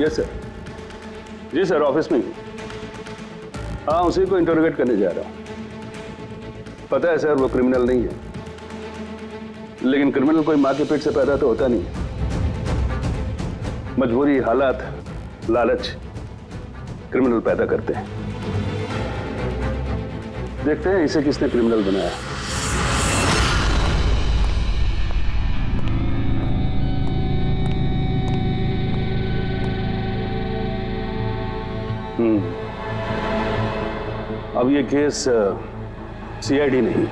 Yes sir. जी sir, office में ही। हाँ, उसी को इंटरोगेट करने जा रहा हूँ। पता है सर, वो क्रिमिनल नहीं है, लेकिन क्रिमिनल कोई माँ के पेट से पैदा तो होता नहीं है। मजबूरी, हालात, लालच क्रिमिनल पैदा करते हैं। देखते हैं इसे किसने क्रिमिनल बनाया। अब ये केस सीआईडी नहीं,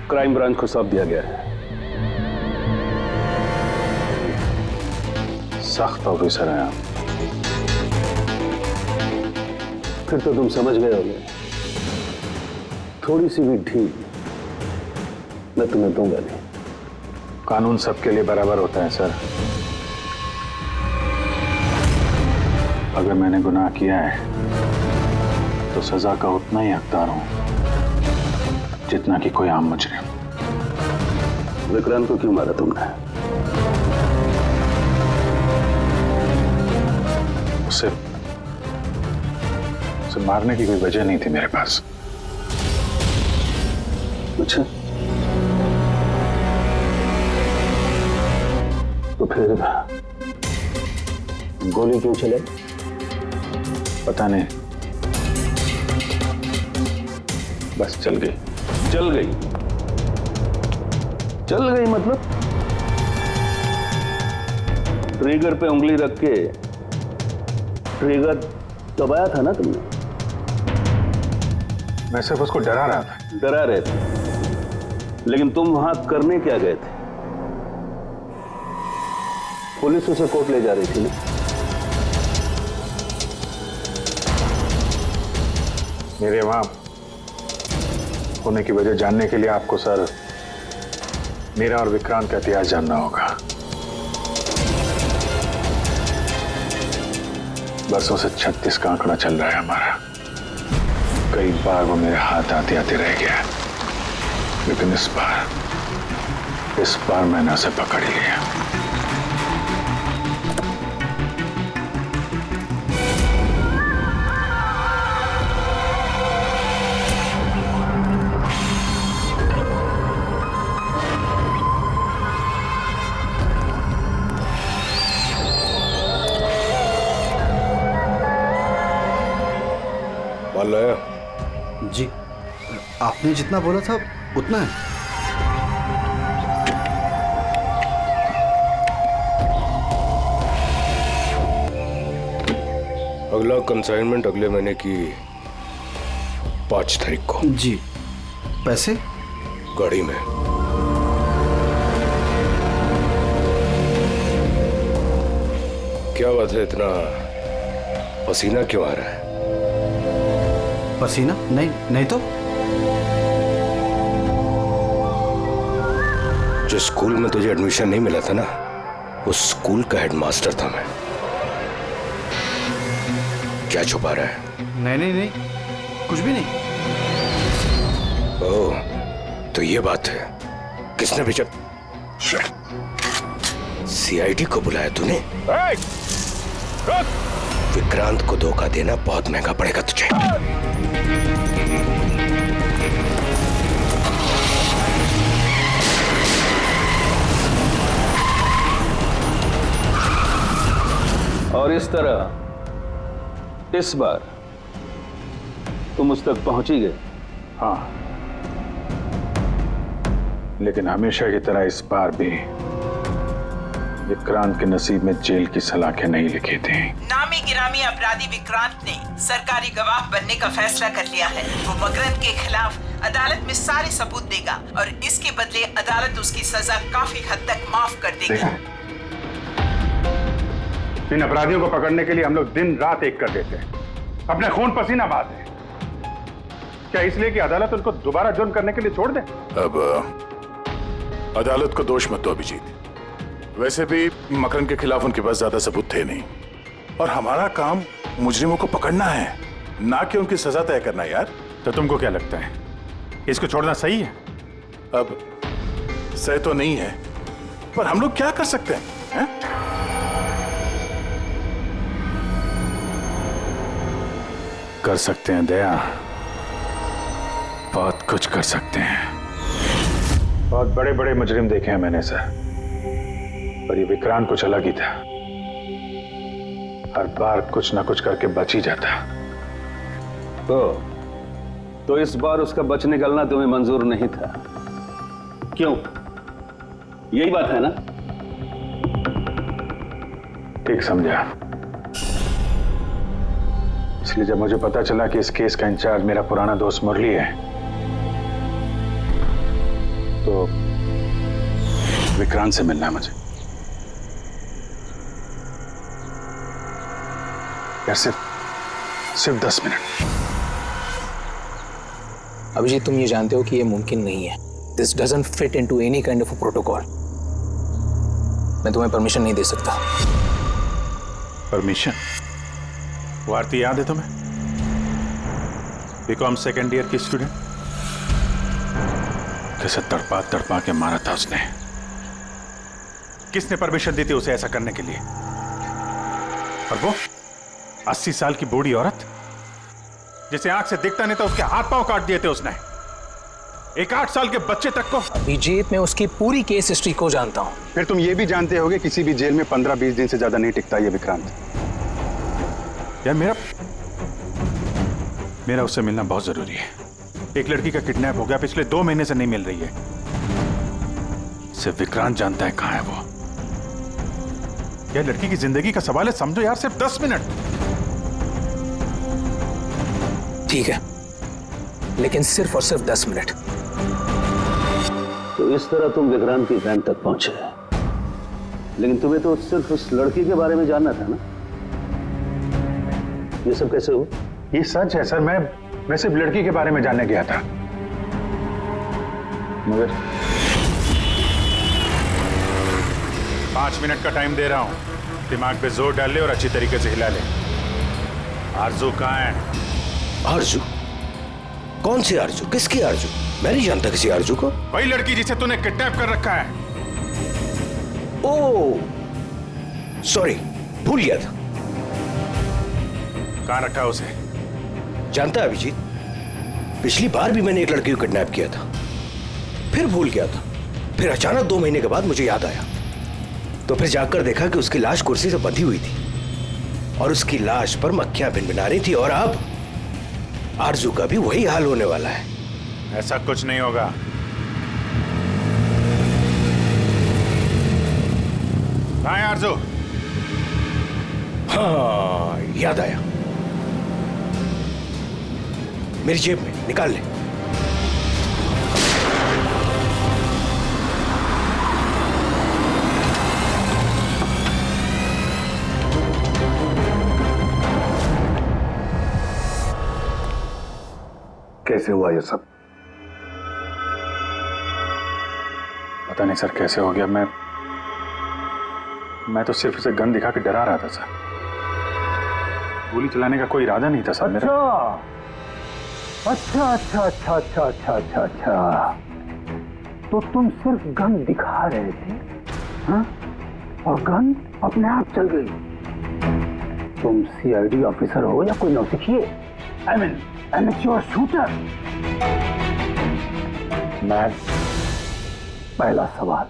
क्राइम ब्रांच को सौंप दिया गया है। सख्त ऑफिसर हैं आप। फिर तो तुम समझ गए होगे। थोड़ी सी भी ढील मैं तुम्हें दूंगा नहीं। कानून सबके लिए बराबर होता है सर। अगर मैंने गुनाह किया है तो सजा का उतना ही हकदार हूं जितना कि कोई आम मुजरिम। विक्रांत को क्यों मारा तुमने? उसे मारने की कोई वजह नहीं थी मेरे पास। अच्छा, तो फिर गोली क्यों चले? पता नहीं, बस चल गई। चल गई? चल गई मतलब? ट्रिगर पे उंगली रख के ट्रिगर दबाया था ना तुमने? मैं सिर्फ उसको डरा रहा था। डरा रहे थे, लेकिन तुम वहां करने क्या गए थे? पुलिस उसे कोर्ट ले जा रही थी ना? मेरे वहां होने की वजह जानने के लिए आपको सर मेरा और विक्रांत का इतिहास जानना होगा। बरसों से 36 का आंकड़ा चल रहा है हमारा। कई बार वो मेरे हाथ आते आते रह गया, लेकिन इस बार मैंने उसे पकड़ ही लिया। मान लाया? जी, आपने जितना बोला था उतना है। अगला कंसाइनमेंट अगले महीने की 5 तारीख को। जी, पैसे? गाड़ी में। क्या बात है, इतना पसीना क्यों आ रहा है? पसीना? नहीं तो। जो स्कूल में तुझे एडमिशन नहीं मिला था ना, उस स्कूल का हेडमास्टर था मैं। क्या छुपा रहा है? नहीं, कुछ भी नहीं। ओह, तो ये बात है। किसने भेजा? सीआईडी को बुलाया तूने? विक्रांत को धोखा देना बहुत महंगा पड़ेगा तुझे। और इस तरह इस बार तुम उस तक पहुंच ही गए। हाँ, लेकिन हमेशा की तरह इस बार भी विक्रांत के नसीब में जेल की सलाखें नहीं लिखी थी। नामी गिरामी अपराधी विक्रांत ने सरकारी गवाह बनने का फैसला कर लिया है। वो मकरंद के खिलाफ अदालत में सारे सबूत देगा और इसके बदले अदालत उसकी सजा काफी हद तक माफ कर देगी। इन अपराधियों को पकड़ने के लिए हम लोग दिन रात एक कर देते हैं, अपने खून पसीना बहाते हैं। क्या इसलिए कि अदालत उनको दोबारा जुर्म करने के लिए छोड़ दे? अब अदालत को दोष मत दो अभिजीत। वैसे भी मकरंद के खिलाफ उनके पास ज्यादा सबूत थे नहीं, और हमारा काम मुजरिमों को पकड़ना है, ना कि उनकी सजा तय करना। यार, तो तुमको क्या लगता है, इसको छोड़ना सही है? अब सही तो नहीं है, पर हम लोग क्या कर सकते हैं, हैं? कर सकते हैं दया, बहुत कुछ कर सकते हैं। बहुत बड़े बड़े मुजरिम देखे हैं मैंने सर, पर ये विक्रांत कुछ अलग ही था। हर बार कुछ ना कुछ करके बच ही जाता। तो इस बार उसका बच निकलना तुम्हें मंजूर नहीं था, क्यों? यही बात है ना? ठीक समझा। इसलिए जब मुझे पता चला कि इस केस का इंचार्ज मेरा पुराना दोस्त मुरली है, तो विक्रांत से मिलना है मुझे। यार सिर्फ 10 मिनट। अभिजीत, तुम ये जानते हो कि ये मुमकिन नहीं है। This doesn't fit into any kind of protocol. मैं तुम्हें परमिशन नहीं दे सकता। परमिशन? वो आरती याद है तुम्हें? बीकॉम सेकेंड ईयर की स्टूडेंट, कैसे तड़पा तड़पा के मारा था उसने। किसने परमिशन दी थी उसे ऐसा करने के लिए? और वो 80 साल की बूढ़ी औरत जिसे आंख से दिखता नहीं था, उसके हाथ पांव काट दिए थे उसने। एक 8 साल के बच्चे तक को। अभिजीत, मैं उसकी पूरी केस हिस्ट्री को जानता हूं। फिर तुम ये भी जानते होगे किसी भी जेल में 15-20 दिन से ज्यादा नहीं टिकता ये विक्रांत। यार मेरा उससे मिलना बहुत जरूरी है। एक लड़की का किडनैप हो गया, पिछले 2 महीने से नहीं मिल रही है। सिर्फ विक्रांत जानता है कहां है वो। यह लड़की की जिंदगी का सवाल है, समझो यार, सिर्फ 10 मिनट। ठीक है, लेकिन सिर्फ और सिर्फ 10 मिनट। तो इस तरह तुम विक्रांत की वैन तक पहुंचे, लेकिन तुम्हें तो सिर्फ उस लड़की के बारे में जानना था ना? ये सब कैसे हुआ? ये सच है सर, मैं सिर्फ लड़की के बारे में जानने गया था, मगर 5 मिनट का टाइम दे रहा हूं। दिमाग पे जोर डाल ले और अच्छी तरीके से हिला ले। आरजू कहां है? आरजू? कौन सी आरजू? किसकी आरजू? मैं नहीं जानता किसी आरजू को। वही लड़की जिसे तूने किडनैप कर रखा है। ओह सॉरी, भूल गया था। कहां रखा है उसे? जानता है अभिजीत, पिछली बार भी मैंने एक लड़की को किडनैप किया था, फिर भूल गया था। फिर अचानक 2 महीने के बाद मुझे याद आया, तो फिर जाकर देखा कि उसकी लाश कुर्सी से बंधी हुई थी और उसकी लाश पर मक्खियां भिनभिना रही थी। और अब आरजू का भी वही हाल होने वाला है। ऐसा कुछ नहीं होगा। कहां है आरजू? हाँ, याद आया, मेरी जेब में, निकाल ले। कैसे हुआ ये सब? पता नहीं सर कैसे हो गया। मैं तो सिर्फ उसे गन दिखा के डरा रहा था सर। गोली चलाने का कोई इरादा नहीं था सर मेरा। अच्छा। तो तुम सिर्फ गन दिखा रहे थे, हाँ? और गन अपने आप चल गई। तुम CID ऑफिसर हो या कोई नौसिखिए? I mean, amateur shooter. मैं पहला सवाल,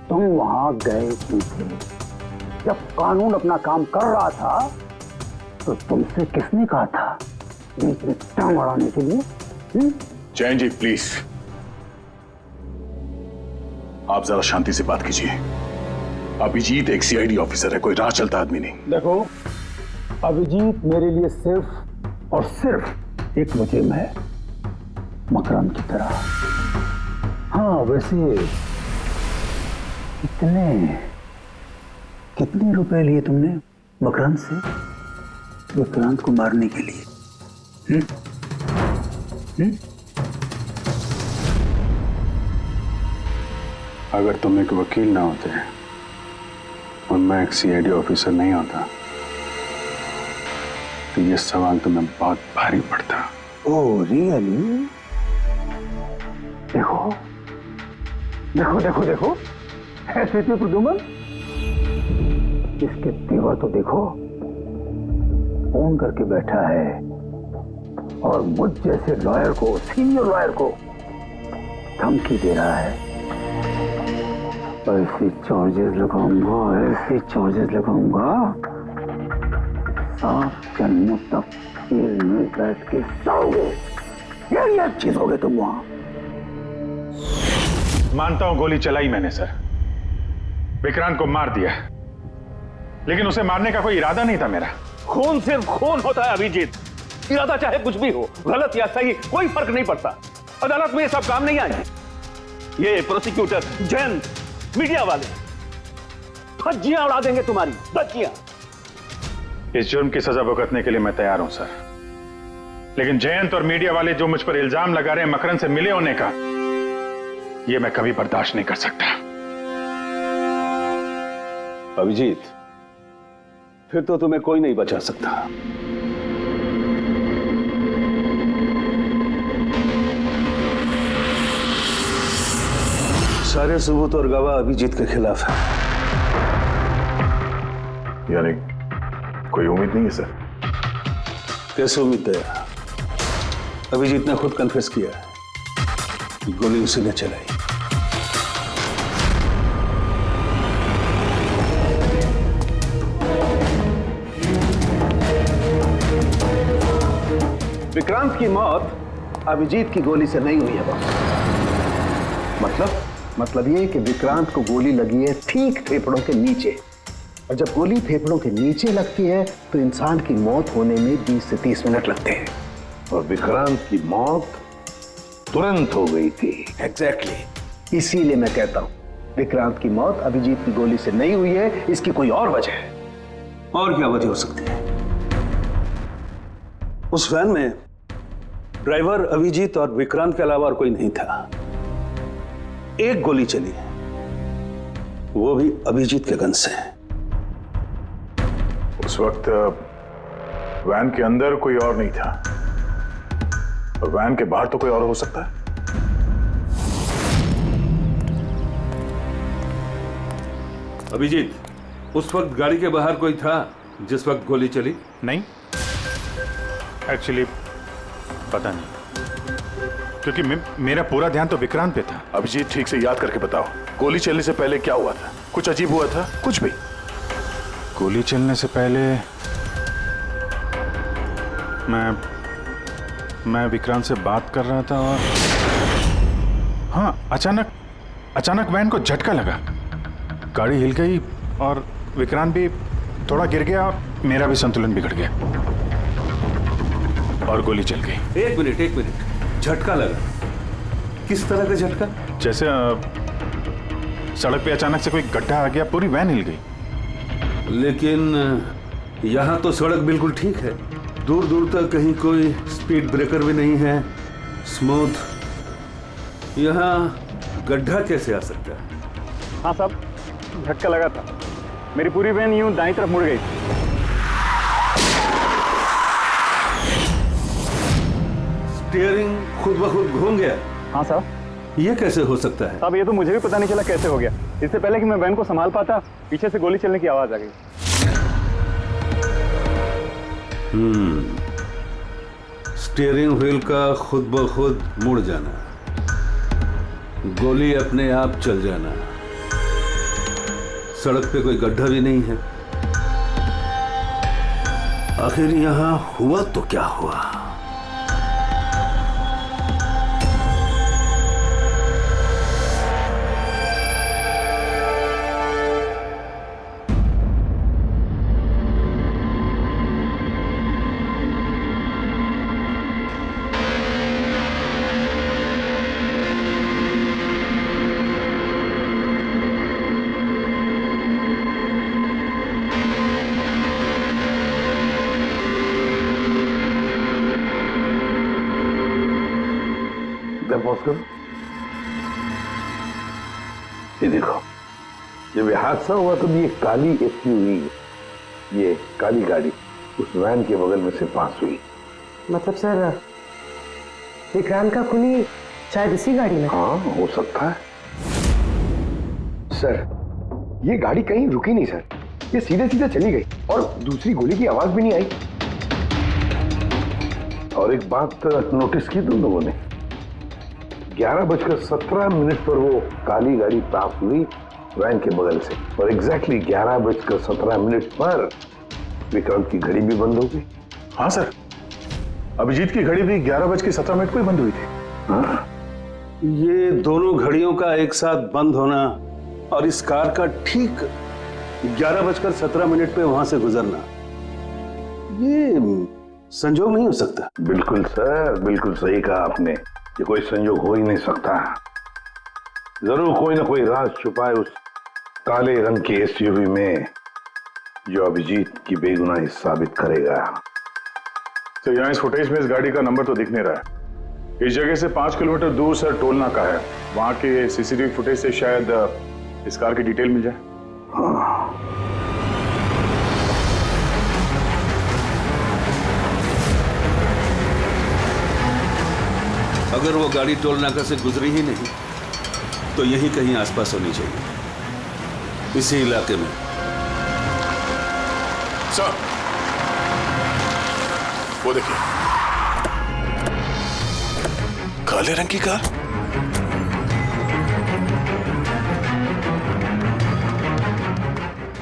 तुम वहां गए क्यों थे? जब कानून अपना काम कर रहा था तो तुमसे किसने कहा था बीच में टांग अड़ाने के लिए? जैन जी प्लीज, आप जरा शांति से बात कीजिए। अभिजीत एक CID ऑफिसर है, कोई राह चलता आदमी नहीं। देखो, अभिजीत मेरे लिए सिर्फ और सिर्फ एक मुजरिम है, मकरंद की तरह। हाँ, वैसे कितने रुपए लिए तुमने मकरंद से विक्रांत को मारने के लिए? अगर तुम एक वकील ना होते और मैं एक CID ऑफिसर नहीं होता तो ये सवाल तुम्हें बहुत भारी पड़ता। Oh really? देखो ऐसे थे प्रदुमन। इसके तेवर तो देखो, फोन करके बैठा है और मुझ जैसे लॉयर को, सीनियर लॉयर को धमकी दे रहा है। ऐसे चार्जेस लगाऊंगा आप जन्मों तक जेल में बैठ के सड़ोगे। ये चीज हो गए तुम वहां। मानता हूं गोली चलाई मैंने सर, विक्रांत को मार दिया, लेकिन उसे मारने का कोई इरादा नहीं था मेरा। खून सिर्फ खून होता है अभिजीत, इरादा चाहे कुछ भी हो, गलत या सही कोई फर्क नहीं पड़ता। अदालत में ये सब काम नहीं आए। ये प्रोसिक्यूटर, जैन, मीडिया वाले धज्जियां उड़ा देंगे तुम्हारी, धज्जियां। इस जुर्म की सजा भुगतने के लिए मैं तैयार हूं सर, लेकिन जयंत और मीडिया वाले जो मुझ पर इल्जाम लगा रहे हैं मकरंद से मिले होने का, यह मैं कभी बर्दाश्त नहीं कर सकता। अभिजीत, फिर तो तुम्हें कोई नहीं बचा सकता। सारे सबूत और गवाह अभिजीत के खिलाफ है। यानी कोई उम्मीद नहीं है सर? कैसे उम्मीद है? अभिजीत ने खुद कन्फेस किया है कि गोली उसी ने चलाई। विक्रांत की मौत अभिजीत की गोली से नहीं हुई है बॉस। मतलब ये कि विक्रांत को गोली लगी है ठीक फेफड़ों के नीचे, और जब गोली फेफड़ों के नीचे लगती है तो इंसान की मौत होने में 20 से 30 मिनट लगते हैं, और विक्रांत की मौत तुरंत हो गई थी। एग्जैक्टली। इसीलिए मैं कहता हूं विक्रांत की मौत अभिजीत की गोली से नहीं हुई है, इसकी कोई और वजह है। और क्या वजह हो सकती है? उस वैन में ड्राइवर अभिजीत और विक्रांत के अलावा और कोई नहीं था। एक गोली चली है, वो भी अभिजीत के गन से। उस वक्त वैन के अंदर कोई और नहीं था, और वैन के बाहर तो कोई और हो सकता है। अभिजीत, उस वक्त गाड़ी के बाहर कोई था जिस वक्त गोली चली? नहीं, एक्चुअली पता नहीं, क्योंकि मेरा पूरा ध्यान तो विक्रांत पे था। अभिजीत, ठीक से याद करके बताओ, गोली चलने से पहले क्या हुआ था? कुछ अजीब हुआ था? कुछ भी? गोली चलने से पहले मैं विक्रांत से बात कर रहा था, और हाँ, अचानक वैन को झटका लगा, गाड़ी हिल गई और विक्रांत भी थोड़ा गिर गया और मेरा भी संतुलन बिगड़ गया और गोली चल गई। एक मिनट, झटका लगा? किस तरह का झटका? जैसे सड़क पे अचानक से कोई गड्ढा आ गया, पूरी वैन हिल गई। लेकिन यहाँ तो सड़क बिल्कुल ठीक है, दूर दूर तक कहीं कोई स्पीड ब्रेकर भी नहीं है, स्मूथ। यहाँ गड्ढा कैसे आ सकता है? हाँ साहब, झटका लगा था, मेरी पूरी वैन यूं दाईं तरफ मुड़ गई। स्टीयरिंग खुद ब खुद घूम गया? हाँ साहब। ये कैसे हो सकता है? साहब, ये तो मुझे भी पता नहीं चला कैसे हो गया। इससे पहले कि मैं वैन को संभाल पाता, पीछे से गोली चलने की आवाज आ गई। स्टीयरिंग व्हील का खुद ब खुद मुड़ जाना, गोली अपने आप चल जाना, सड़क पे कोई गड्ढा भी नहीं है। आखिर यहां हुआ तो क्या हुआ? ये देखो, जब ये हादसा हुआ तो ये काली एसयूवी, ये काली गाड़ी उस वैन के बगल में से पास हुई। मतलब सर, विक्रांत का खूनी शायद इसी गाड़ी में? हाँ, हो सकता है। सर, ये गाड़ी कहीं रुकी नहीं सर, ये सीधे सीधे चली गई और दूसरी गोली की आवाज भी नहीं आई। और एक बात नोटिस की तुम लोगों ने, 11:17 पर वो काली गाड़ी प्राप्त हुई वैन के बगल से, और एग्जैक्टली 11:17 पर विक्रांत की घड़ी भी बंद हो गई। हाँ सर, अभिजीत की घड़ी भी 11:17 को ही बंद हुई थी। हाँ, ये दोनों घड़ियों का एक साथ बंद होना और इस कार का ठीक 11:17 पे वहां से गुजरना, ये संजोग नहीं हो सकता। बिल्कुल सर, बिल्कुल सही कहा आपने, ये कोई संयोग हो ही नहीं सकता। जरूर कोई ना कोई राज छुपा है उस काले रंग के एसयूवी में, जो अभिजीत की बेगुनाही साबित करेगा। तो यहाँ इस फुटेज में इस गाड़ी का नंबर तो दिख नहीं रहा है। इस जगह से 5 किलोमीटर दूर सर टोल नाका है, वहां के सीसीटीवी फुटेज से शायद इस कार की डिटेल मिल जाए। हाँ। अगर वो गाड़ी टोल नाका से गुजरी ही नहीं तो यहीं कहीं आसपास होनी चाहिए, इसी इलाके में। सर, वो देखिए, काले रंग की कार।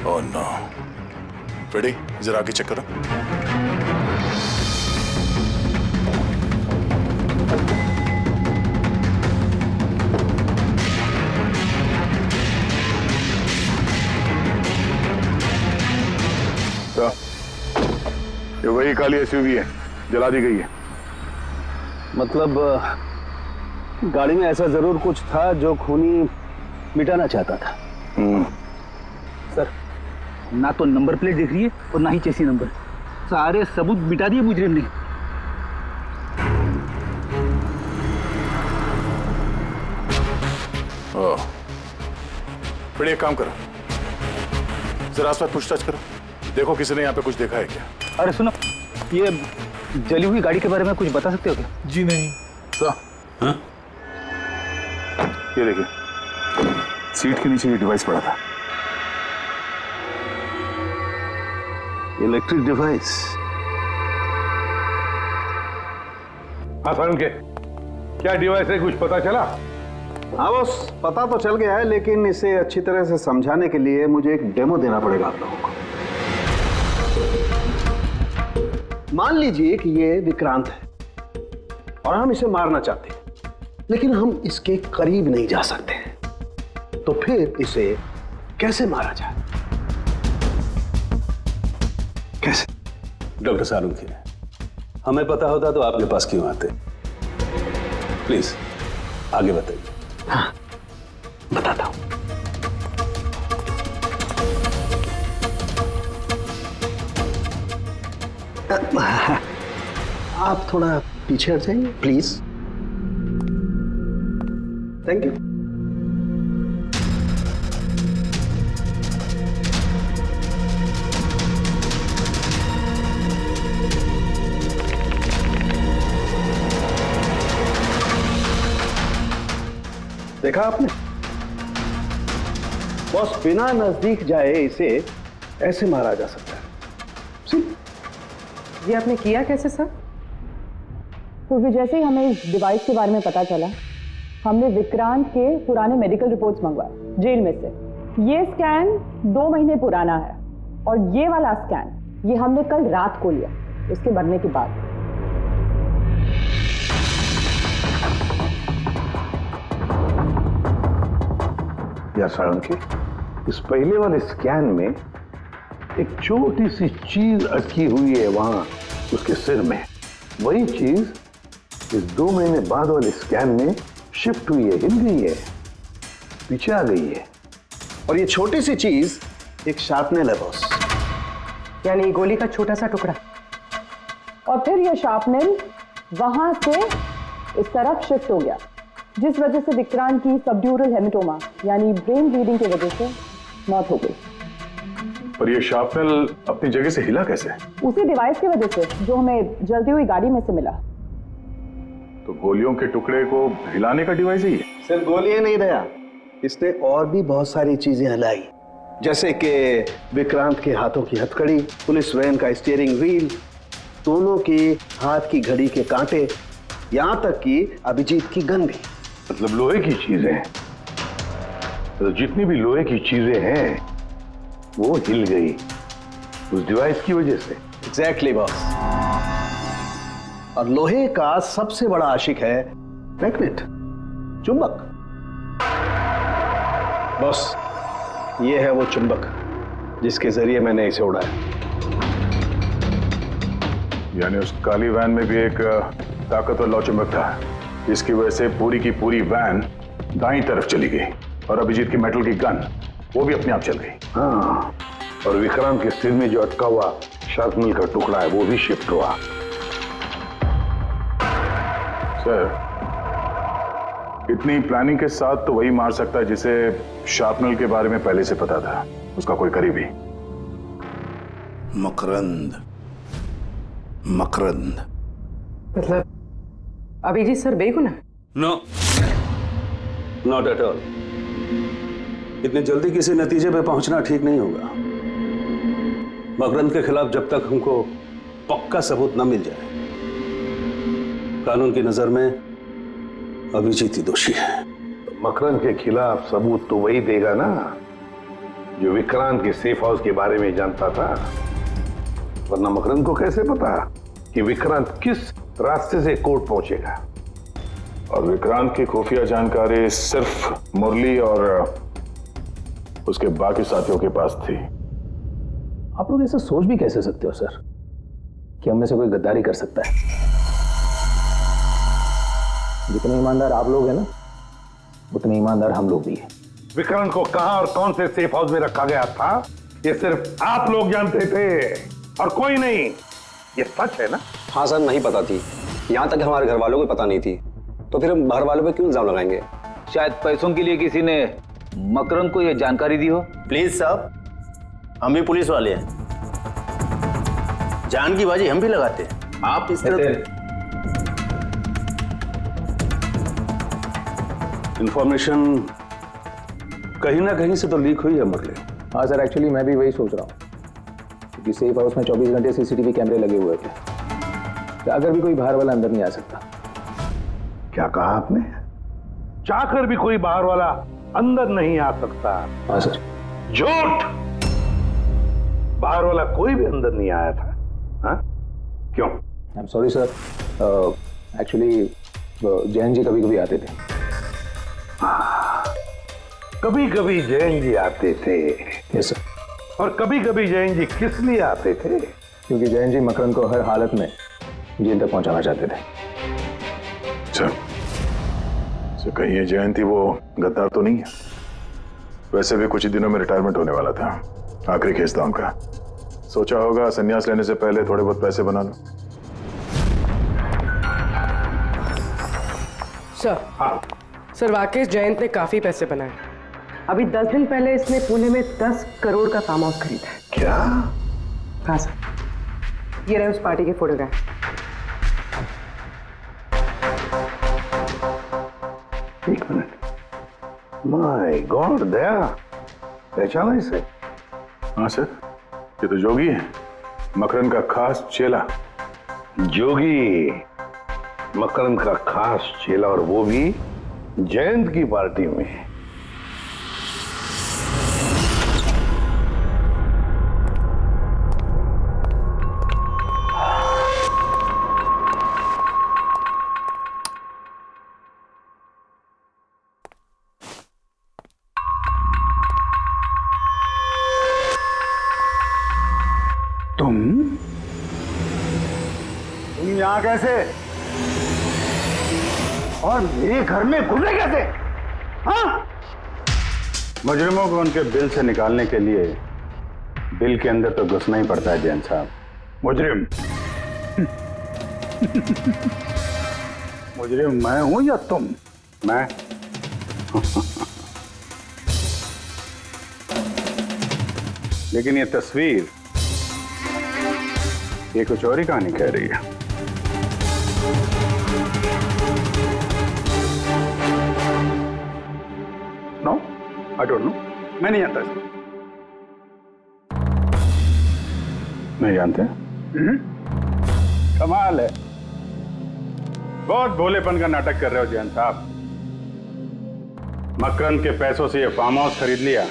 Oh no. रेडी, जरा आगे चेक करो। ये वही काली एसयूवी है, जला दी गई है। मतलब गाड़ी में ऐसा जरूर कुछ था जो खूनी मिटाना चाहता था। सर, ना तो नंबर प्लेट दिख रही है और ना ही चेसी नंबर, सारे सबूत मिटा दिए मुजरिम ने। ओह, फिर एक काम करो, जरा आसपास पूछताछ करो, देखो किसी ने यहाँ पे कुछ देखा है क्या। अरे सुनो, ये जली हुई गाड़ी के बारे में कुछ बता सकते हो क्या? जी नहीं। हाँ? ये देखिए, सीट के नीचे ये डिवाइस पड़ा था। Electric device. हसन के क्या डिवाइस है, कुछ पता चला? हाँ बस, पता तो चल गया है, लेकिन इसे अच्छी तरह से समझाने के लिए मुझे एक डेमो देना पड़ेगा आप लोगों को। मान लीजिए कि ये विक्रांत है और हम इसे मारना चाहते हैं, लेकिन हम इसके करीब नहीं जा सकते, तो फिर इसे कैसे मारा जाए? कैसे? डॉक्टर सालुंखे, हमें पता होता तो आपके पास क्यों आते? प्लीज आगे बताइए। हाँ, बताता हूं। आप थोड़ा पीछे हट जाइए प्लीज। Thank you. देखा आपने, बस बिना नजदीक जाए इसे ऐसे मारा जा सकता है। ये आपने किया कैसे सर? क्योंकि जैसे ही हमें इस डिवाइस के बारे में पता चला, हमने विक्रांत के पुराने मेडिकल रिपोर्ट्स मंगवाए जेल में से। ये स्कैन 2 महीने पुराना है और ये वाला स्कैन ये हमने कल रात को लिया, उसके मरने के बाद। या सालुंखे, इस पहले वाले स्कैन में एक छोटी सी चीज अटकी हुई है वहां उसके सिर में। वही चीज इस 2 महीने बाद वाले स्कैन में शिफ्ट हुई है, हिल गई है, पीछे आ गई है। और ये छोटी सी चीज एक शार्पनेल है बॉस, यानी गोली का छोटा सा टुकड़ा। और फिर ये शार्पनेल वहां से इस तरफ शिफ्ट हो गया, जिस वजह से विक्रांत की सबड्यूरल हेमेटोमा यानी ब्रेन ब्लीडिंग की वजह से मौत हो गई। पर ये शार्पनेल अपनी जगह से हिला कैसे? उसी डिवाइस की वजह से जो हमें जलती हुई गाड़ी में से मिला। तो गोलियों के टुकड़े को हिलाने का डिवाइस ही है? सिर्फ गोलियां नहीं रहा, इसने और भी बहुत सारी चीजें हिलाई, जैसे कि विक्रांत के हाथों की हथकड़ी, पुलिस वैन का स्टीयरिंग व्हील, दोनों के हाथ की घड़ी के कांटे, यहां तक कि अभिजीत की गन भी। मतलब लोहे की चीजें, तो जितनी भी लोहे की चीजें हैं वो हिल गई उस डिवाइस की वजह से। Exactly boss. और लोहे का सबसे बड़ा आशिक है मैग्नेट, चुंबक। बॉस, ये है वो चुंबक जिसके जरिए मैंने इसे उड़ाया। यानी उस काली वैन में भी एक ताकतवर लौ चुंबक था, जिसकी वजह से पूरी की पूरी वैन दाईं तरफ चली गई और अभिजीत की मेटल की गन वो भी अपने आप चल गई। हाँ, और विक्रांत के सिर में जो अटका हुआ शार्पनल का टुकड़ा है वो भी शिफ्ट हुआ। सर, इतनी प्लानिंग के साथ तो वही मार सकता है जिसे शार्पनल के बारे में पहले से पता था, उसका कोई करीबी। मकरंद, मकरंद मतलब अभिजीत सर बेगुनाह? No, not at all. इतनी जल्दी किसी नतीजे पे पहुंचना ठीक नहीं होगा। मकरंद के खिलाफ जब तक हमको पक्का सबूत न मिल जाए, कानून की नजर में अभिजीत ही दोषी है। मकरंद के खिलाफ सबूत तो वही देगा ना जो विक्रांत के सेफ हाउस के बारे में जानता था। वरना मकरंद को कैसे पता कि विक्रांत किस रास्ते से कोर्ट पहुंचेगा। और विक्रांत की खुफिया जानकारी सिर्फ मुरली और उसके बाकी साथियों के पास थी। आप लोग ऐसा सोच भी कैसे सकते हो सर कि हम में से कोई गद्दारी कर सकता है? जितने ईमानदार आप लोग हैं ना, उतने ईमानदार हम लोग भी हैं। विक्रांत को कहां और कौन से सेफ हाउस में रखा गया था ये सिर्फ आप लोग जानते थे और कोई नहीं। ये सच है ना? हाँ सर, नहीं पता थी। यहाँ तक हमारे घर वालों को पता नहीं थी, तो फिर हम बाहर वालों पे क्यों इल्जाम लगाएंगे? शायद पैसों के लिए किसी ने मकरंद को यह जानकारी दी हो। प्लीज साहब, हम भी पुलिस वाले हैं, जान की बाजी हम भी लगाते हैं। आप इस तरह इंफॉर्मेशन कहीं ना कहीं से तो लीक हुई है मुरली। हाँ सर, एक्चुअली मैं भी वही सोच रहा हूँ, क्योंकि सेफ हाउस में 24 घंटे सीसीटीवी कैमरे लगे हुए थे, तो अगर भी कोई बाहर वाला अंदर नहीं आ सकता। क्या कहा आपने? चाहकर भी कोई बाहर वाला अंदर नहीं आ सकता? हाँ सर। झूठ! बाहर वाला कोई भी अंदर नहीं आया था। हाँ? क्यों? I am sorry sir, actually Jain ji कभी कभी आते थे। कभी कभी जैन जी आते थे? Yes sir. और कभी कभी जैन जी किस लिए आते थे? क्योंकि जैन जी मकरंद को हर हालत में जेल तक पहुंचाना चाहते थे। अच्छा, तो कहीं ये जयंती वो गद्दार तो नहीं है? वैसे भी कुछ ही दिनों में रिटायरमेंट होने वाला था, आखिरी केस था उनका। सोचा होगा संन्यास लेने से पहले थोड़े बहुत पैसे बना लो। सर, हाँ सर, वाकई जयंत ने काफी पैसे बनाए। अभी 10 दिन पहले इसने पुणे में 10 करोड़ का फार्म हाउस खरीदा है। क्या? हाँ सर, ये रहे उस पार्टी के फोटोग्राफ। एक मिनट, माय गॉड, दया पहचाना इसे? हाँ सर, ये तो जोगी है, मकरंद का खास चेला। जोगी, मकरंद का खास चेला, और वो भी जयंत की पार्टी में। तुम यहां कैसे और मेरे घर में घुसे कैसे? हाँ? मुजरिमों को उनके बिल से निकालने के लिए बिल के अंदर तो घुसना ही पड़ता है जैन साहब। मुजरिम? मुजरिम मैं हूं या तुम? मैं? लेकिन ये तस्वीर ये कुछ और ही कहानी कह रही है। नो, आई डोंट नो, मैं नहीं जानता इसको। नहीं जानते? कमाल है, बहुत भोलेपन का नाटक कर रहे हो जैन साहब। मकरंद के पैसों से ये फार्म हाउस खरीद लिया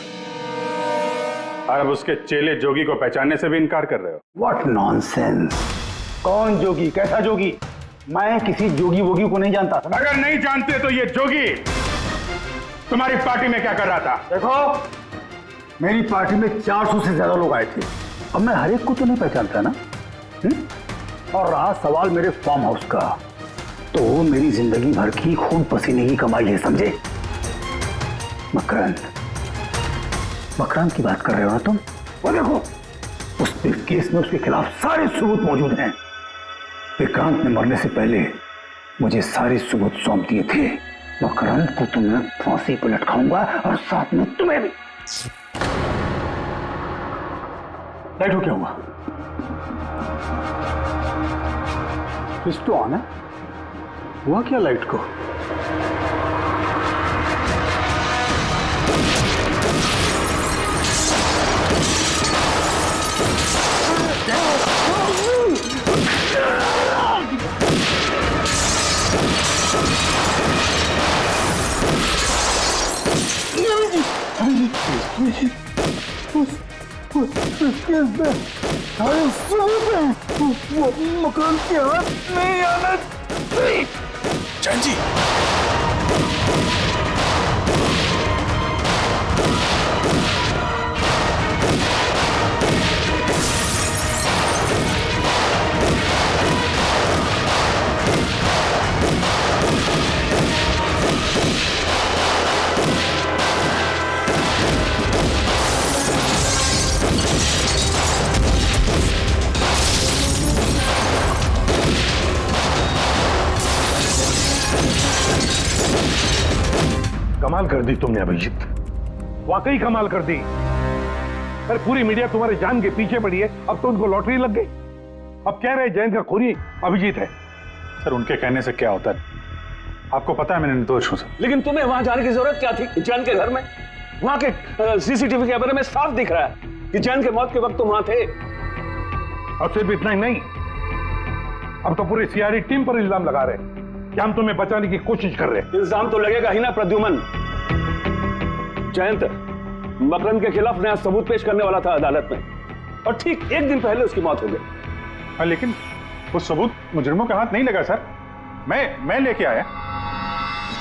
और अब उसके चेले जोगी को पहचानने से भी इनकार कर रहे हो। What nonsense! कौन जोगी? कैसा जोगी? मैं किसी जोगी वोगी को नहीं जानता। अगर नहीं जानते तो ये जोगी तुम्हारी पार्टी में क्या कर रहा था? देखो, मेरी पार्टी में 400 से ज्यादा लोग आए थे। अब मैं हर एक को तो नहीं पहचानता ना। और रहा सवाल मेरे फार्म हाउस का, तो मेरी जिंदगी भर की खून पसीने की कमाई है, समझे? मकरंद की बात कर रहे हो ना तुम? वो देखो, उस केस में उसके खिलाफ सारे सबूत मौजूद हैं। विक्रांत ने मरने से पहले मुझे सारे सबूत सौंप दिए थे। मकरंद को तो मैं फांसी पर लटकाऊंगा और साथ में तुम्हें भी। लाइट हो क्या हुआ? स्विच तो ऑन है। हुआ क्या लाइट को? मकान के हाथ नहीं आना चाहिए। जैन जी, कमाल कर दी तुमने अभिजीत, वाकई कमाल कर दी। अरे पूरी मीडिया तुम्हारे जान के पीछे पड़ी है, अब तो उनको लॉटरी लग गई। अब कह रहे जैन का खूनी अभिजीत है। सर, उनके कहने से क्या होता है? आपको पता है मैं निर्दोष हूं सर। लेकिन तुम्हें वहां जाने की जरूरत क्या थी? जैन के घर में, वहां के सीसीटीवी कैमरे में साफ दिख रहा है कि जैन के मौत के वक्त तुम वहां थे। और सिर्फ इतना ही नहीं, अब तो पूरी सीआईडी टीम पर इल्जाम लगा रहे हैं कि हम तुम्हें बचाने की कोशिश कर रहे हैं। इल्जाम तो लगेगा ही ना प्रद्युमन। जयंत मकरंद के खिलाफ नया सबूत पेश करने वाला था अदालत में, और ठीक एक दिन पहले उसकी मौत हो गई। लेकिन वो सबूत मुजरिमों के हाथ नहीं लगा सर। मैं लेके आया।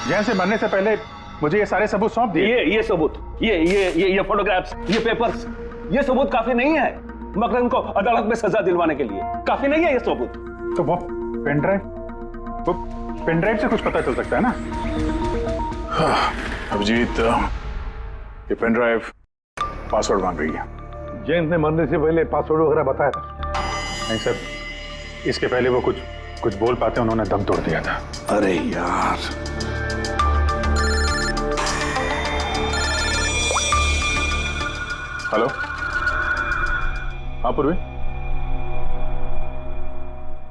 जैन से मरने से पहले मुझे ये सारे सबूत सौंप दिए। ये सबूत, ये फोटोग्राफ्स, ये पेपर्स, ये सबूत काफी नहीं है मकरंद को अदालत में सजा दिलवाने के लिए। काफी नहीं है ये सबूत। तो वो पेनड्राइव से कुछ पता चल सकता है ना? अभिजीत, ये पेनड्राइव पासवर्ड मांग रही है। जैन ने मरने से पहले पासवर्ड वगैरह बताया था? नहीं सर, इसके पहले वो कुछ बोल पाते उन्होंने दम तोड़ दिया था। अरे यार, हेलो, हाँ पूर्वी।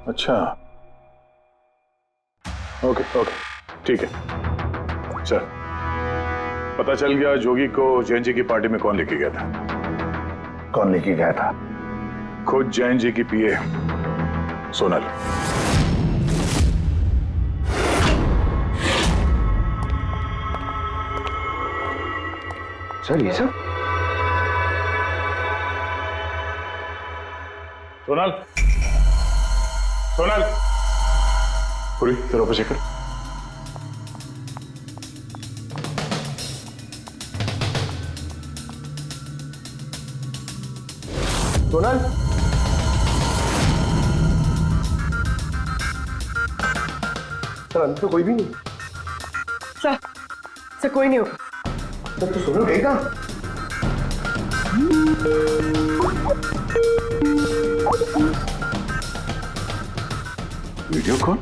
अच्छा, ओके, ठीक है। चल, पता चल गया जोगी को जैन जी की पार्टी में कौन लेके गया था। कौन लेके गया था? खुद जैन जी की पीए सोनल। सर ये सब? सोनल, पूरी तेरे ऊपर चेक कर। सोनल, सर अंदर तो कोई भी नहीं। सर कोई नहीं होगा। सर तो सोनल गई कहाँ? Video call?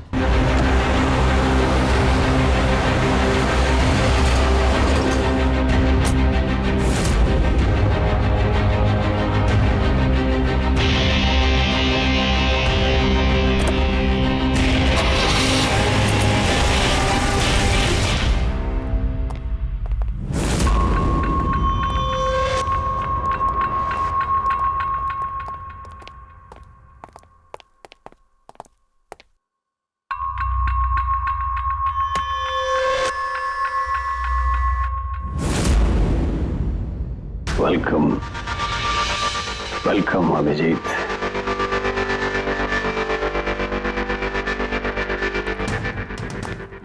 Welcome welcome Abhijeet.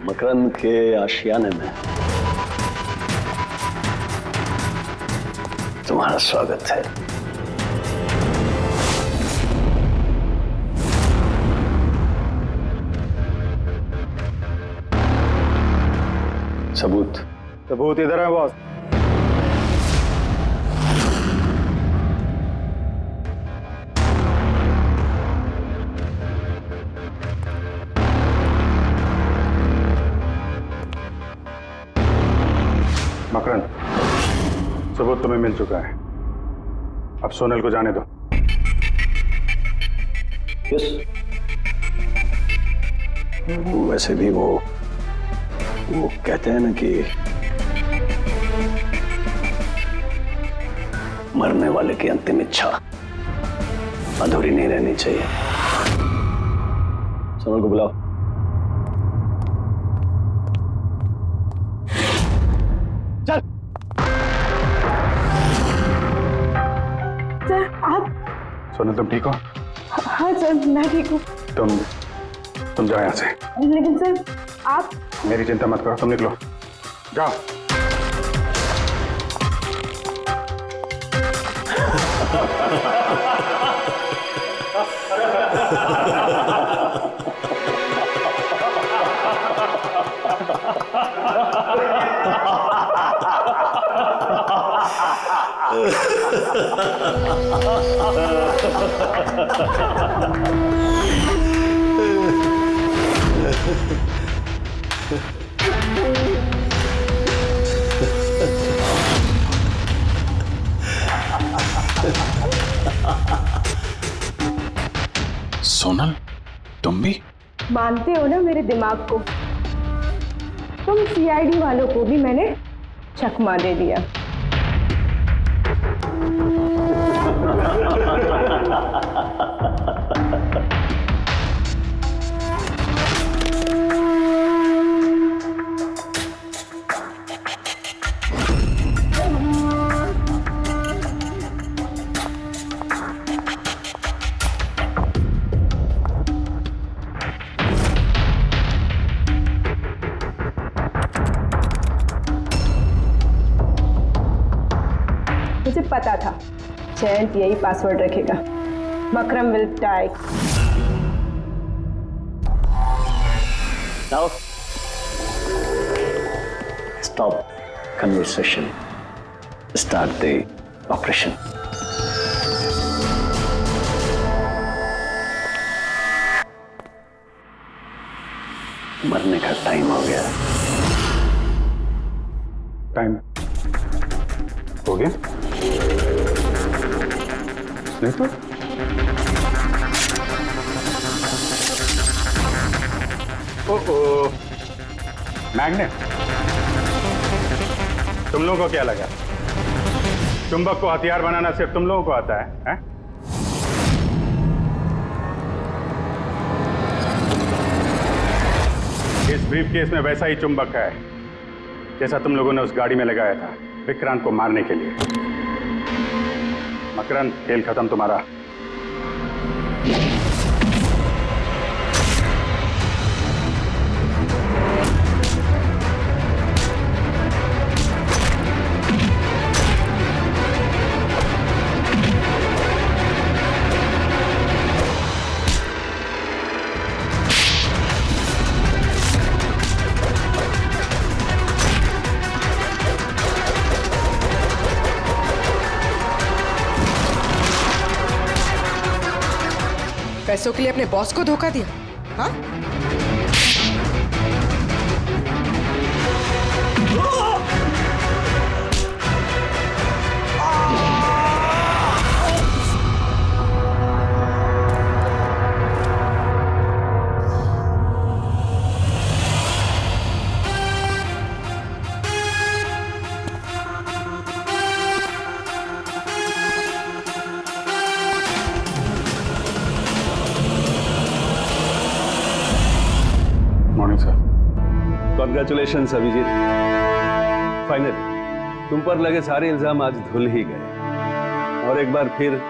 Makarand के आशियाने में तुम्हारा स्वागत है। सबूत सबूत इधर है बॉस। मकरंद, सबूत तुम्हें मिल चुका है, अब सोनल को जाने दो। यस। वैसे भी वो कहते हैं ना कि मरने वाले की अंतिम इच्छा अधूरी नहीं रहनी चाहिए। सोनल को बुलाओ। सर आप? सोनल तुम ठीक हो? हाँ सर मैं ठीक हूँ। तुम जाओ यहाँ से। लेकिन सर आप? मेरी चिंता मत करो, तुम निकलो, जाओ। सोनल, तुम भी? मानते हो ना मेरे दिमाग को? तुम सीआईडी वालों को भी मैंने चकमा दे दिया। मुझे पता था जयंत यही पासवर्ड रखेगा। Makram will die. Now, stop conversation. Start the operation. मरने का टाइम हो गया। टाइम हो गया? नहीं तो? ओह, मैग्नेट, तुम लोगों को क्या लगा चुंबक को हथियार बनाना सिर्फ तुम लोगों को आता है? इस ब्रीफ केस में वैसा ही चुंबक है जैसा तुम लोगों ने उस गाड़ी में लगाया था विक्रांत को मारने के लिए। मकरंद, खेल खत्म तुम्हारा। पैसों के लिए अपने बॉस को धोखा दिया? हाँ? कॉन्ग्रेचुलेशंस अभिजीत, फाइनली तुम पर लगे सारे इल्जाम आज धुल ही गए। और एक बार फिर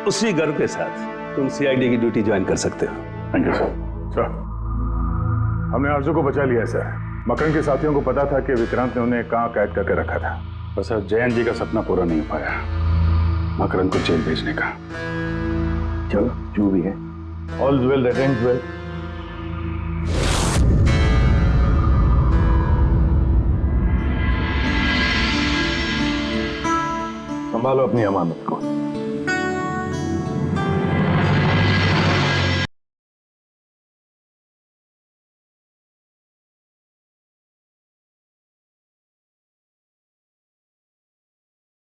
उसी गर्व के साथ तुम सीआईडी की ड्यूटी ज्वाइन कर सकते हो। Thank you sir. हमने आरजू को बचा लिया है सर। मकरन के साथियों को पता था कि विक्रांत ने उन्हें कहाँ कैद करके रखा था, बस जयंत जी का सपना पूरा नहीं हो पाया मकरन को जेल भेजने का। चलो जो भी है, all well that ends well. संभालो अपनी अमानत को।